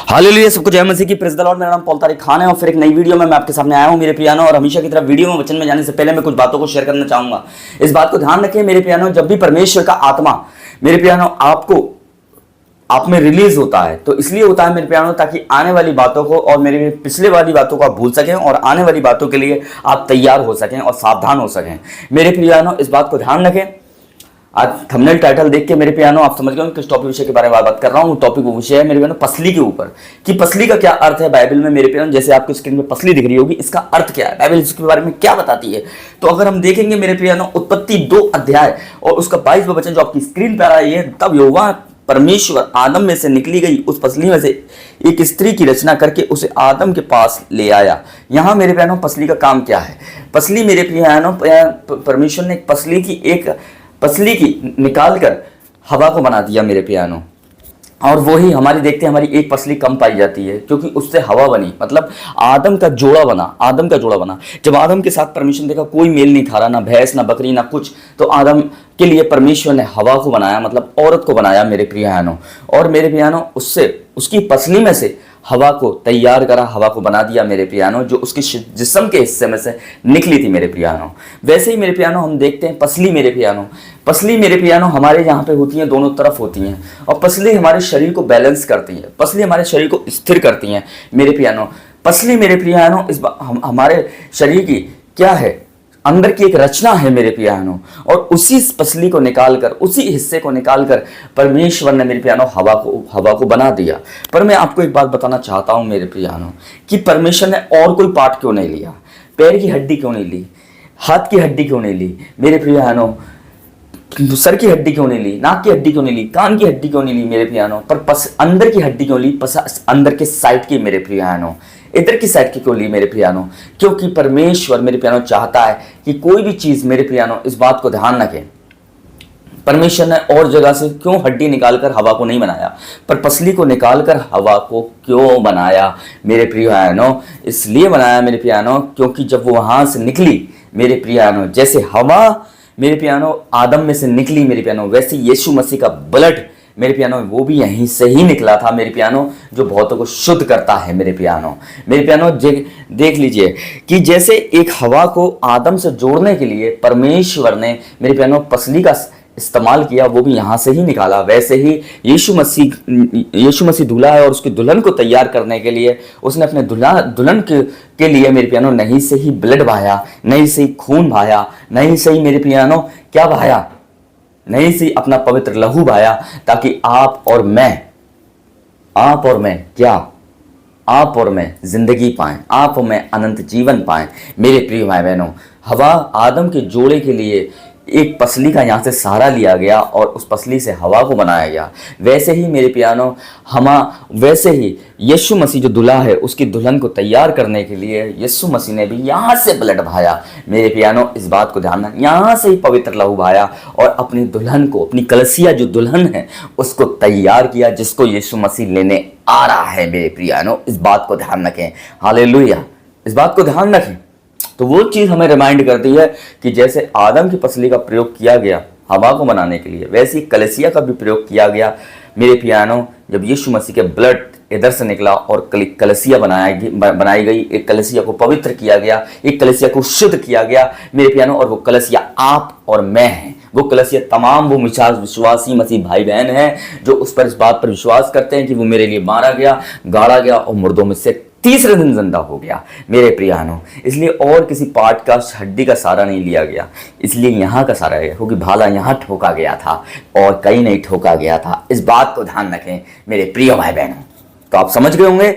Hallelujah, सबको जय मसीह की। Praise the Lord. मेरा नाम पॉल तारिक खान है और फिर एक नई वीडियो में मैं आपके सामने आया हूं मेरे प्रियानो। और हमेशा की तरह वीडियो में वचन में जाने से पहले मैं कुछ बातों को शेयर करना चाहूंगा। इस बात को ध्यान रखें मेरे प्रियानो, जब भी परमेश्वर का आत्मा मेरे प्रियानो आप में रिलीज होता है तो इसलिए होता है मेरे प्यारों, ताकि आने वाली बातों को और मेरे पिछले वाली बातों को आप भूल सकें और आने वाली बातों के लिए आप तैयार हो सकें और सावधान हो सकें। मेरे प्रियानो, इस बात को ध्यान रखें। आज थंबनेल टाइटल देख के मेरे प्यानो आप समझ गए किस टॉपिक विषय के बारे में बात कर रहा हूँ। टॉपिक वो विषय है मेरे प्यानो पसली के ऊपर, कि पसली का क्या अर्थ है बाइबल में। मेरे प्यानो, जैसे आपको स्क्रीन में पसली दिख रही होगी, इसका अर्थ क्या है, बाइबल इसके बारे में क्या बताती है। तो अगर हम देखेंगे मेरे प्यानो, उत्पत्ति 2 अध्याय और उसका 22वां वचन जो आपकी स्क्रीन पर आ रही है, तब यहोवा परमेश्वर आदम में से निकली गई उस पसली में से एक स्त्री की रचना करके उसे आदम के पास ले आया। यहाँ मेरे प्यानो पसली का काम क्या है। पसली मेरे प्यानो, परमेश्वर ने पसली की निकाल कर हवा को बना दिया मेरे प्यानो। और वही हमारी देखते हैं, हमारी एक पसली कम पाई जाती है क्योंकि उससे हवा बनी, मतलब आदम का जोड़ा बना। जब आदम के साथ परमेश्वर ने देखा कोई मेल नहीं खा रहा, ना भैंस ना बकरी ना कुछ, तो आदम के लिए परमेश्वर ने हवा को बनाया, मतलब औरत को बनाया मेरे प्रियानो। और मेरे प्रियानो, उसकी पसली में से हवा को तैयार करा, हवा को बना दिया मेरे प्रियानो, जो उसके जिस्म के हिस्से में से निकली थी मेरे प्रियानो। वैसे ही मेरे प्रियानो हम देखते हैं पसली मेरे प्रियानो हमारे यहाँ पे होती हैं, दोनों तरफ होती हैं। और पसली हमारे शरीर को बैलेंस करती है, पसली हमारे शरीर को स्थिर करती हैं मेरे प्रियानो। पसली मेरे प्रियानो हमारे शरीर की क्या है, अंदर की एक रचना है मेरे प्रियानो। और उसी पसली को निकालकर, उसी हिस्से को निकालकर परमेश्वर ने मेरे प्रियानो हवा को बना दिया। पर मैं आपको एक बात बताना चाहता हूं मेरे प्रियानो, कि परमेश्वर ने और कोई पार्ट क्यों नहीं लिया। पैर की हड्डी क्यों नहीं ली, हाथ की हड्डी क्यों नहीं ली मेरे प्रियानो, सर की हड्डी क्यों नहीं ली, नाक की हड्डी क्यों नहीं ली, कान की हड्डी क्यों नहीं ली मेरे प्रियानो, पर अंदर की हड्डी क्यों ली, अंदर के साइड की मेरे प्रियानो, इधर की साइड की क्यों ली मेरे प्रियानो। क्योंकि परमेश्वर मेरे प्रियानो चाहता है कि कोई भी चीज मेरे प्रियानो, इस बात को ध्यान रखें, परमेश्वर ने और जगह से क्यों हड्डी निकालकर हवा को नहीं बनाया, पर पसली को निकालकर हवा को क्यों बनाया मेरे प्रियानो। इसलिए बनाया मेरे प्रियानो क्योंकि जब वो वहां से निकली मेरे प्रियानो, जैसे हवा मेरे प्रियानो आदम में से निकली मेरे प्रियानो, वैसे यीशु मसीह का ब्लड मेरे प्रियानो वो भी यहीं से ही निकला था मेरे प्रियानो, जो बहुतों को शुद्ध करता है मेरे प्रियानो। देख लीजिए कि जैसे एक हवा को आदम से जोड़ने के लिए परमेश्वर ने मेरे प्रियानो पसली का इस्तेमाल किया, वो भी यहाँ से ही निकाला। वैसे ही यीशु मसीह दूल्हा है और उसकी दुल्हन को तैयार करने के लिए उसने अपने दुल्हन के लिए मेरे प्रियानो नहीं से ही ब्लड बहाया, नहीं से ही खून बहाया, नहीं से ही मेरे प्रियानो क्या बहाया, नहीं से अपना पवित्र लहू बहाया, ताकि आप और मैं जिंदगी पाएं, आप और मैं अनंत जीवन पाएं मेरे प्रिय भाई बहनों। हवा आदम के जोड़े के लिए एक पसली का यहाँ से सहारा लिया गया और उस पसली से हवा को बनाया गया। वैसे ही मेरे प्यानो वैसे ही यीशु मसीह जो दूल्हा है, उसकी दुल्हन को तैयार करने के लिए यीशु मसीह ने भी यहाँ से ब्लड बहाया मेरे प्यानो। इस बात को ध्यान रखना, यहाँ से ही पवित्र लहू बहाया और अपनी दुल्हन को, अपनी कलसिया जो दुल्हन है उसको तैयार किया, जिसको यीशु मसीह लेने आ रहा है मेरे प्यानो। इस बात को ध्यान रखें, हालेलुया, इस बात को ध्यान रखें। तो वो चीज हमें रिमाइंड करती है कि जैसे आदम की पसली का प्रयोग किया गया हवा को बनाने के लिए, वैसे ही कलसिया का भी प्रयोग किया गया मेरे प्यानो। जब यीशु मसीह के ब्लड इधर से निकला और कलसिया बनाई गई, एक कलसिया को पवित्र किया गया, एक कलसिया को शुद्ध किया गया मेरे प्यानो। और वो कलसिया आप और मैं हैं, वो कलसिया तमाम वो विश्वासी मसीह भाई बहन हैं जो उस पर, इस बात पर विश्वास करते हैं कि वो मेरे लिए मारा गया, गाड़ा गया और मुर्दों में से तीसरे दिन जिंदा हो गया मेरे प्रियानो। इसलिए और किसी पार्ट का, हड्डी का सहारा नहीं लिया गया, इसलिए यहाँ का सहारा है, क्योंकि भाला यहाँ ठोका गया था और कहीं नहीं ठोका गया था। इस बात को ध्यान रखें मेरे प्रिय भाई बहनों। तो आप समझ गए होंगे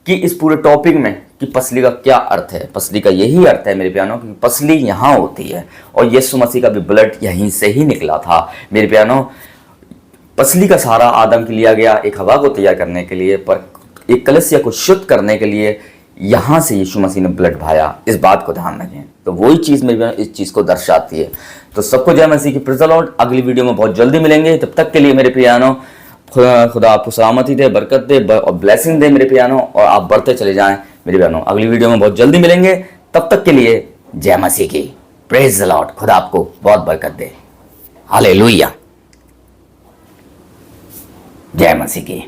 कि इस पूरे टॉपिक में कि पसली का क्या अर्थ है। पसली का यही अर्थ है मेरे प्यानो कि पसली यहाँ होती है और यीशु मसीह का भी ब्लड यहीं से ही निकला था मेरे प्यानो। पसली का सहारा आदम के लिया गया एक हवा को तैयार करने के लिए, पर एक कलसिया को शुद्ध करने के लिए यहां से यीशु मसीह ने ब्लड बहाया। इस बात को ध्यान रखें। तो वही चीज मेरे प्यानो इस चीज को दर्शाती है। तो सबको जय मसीह की, प्रेज़ द लॉर्ड। अगली वीडियो में बहुत जल्दी मिलेंगे, तब तक के लिए मेरे प्रियानो खुदा आपको सलामती दे, बरकत दे और ब्लेसिंग दे मेरे प्रियानो, और आप बढ़ते चले जाएं मेरे प्रियानो। अगली वीडियो में बहुत जल्दी मिलेंगे, तब तक के लिए जय मसीह की, प्रेज़ द लॉर्ड। खुदा आपको बहुत बरकत दे, हालेलुया, जय मसीह की।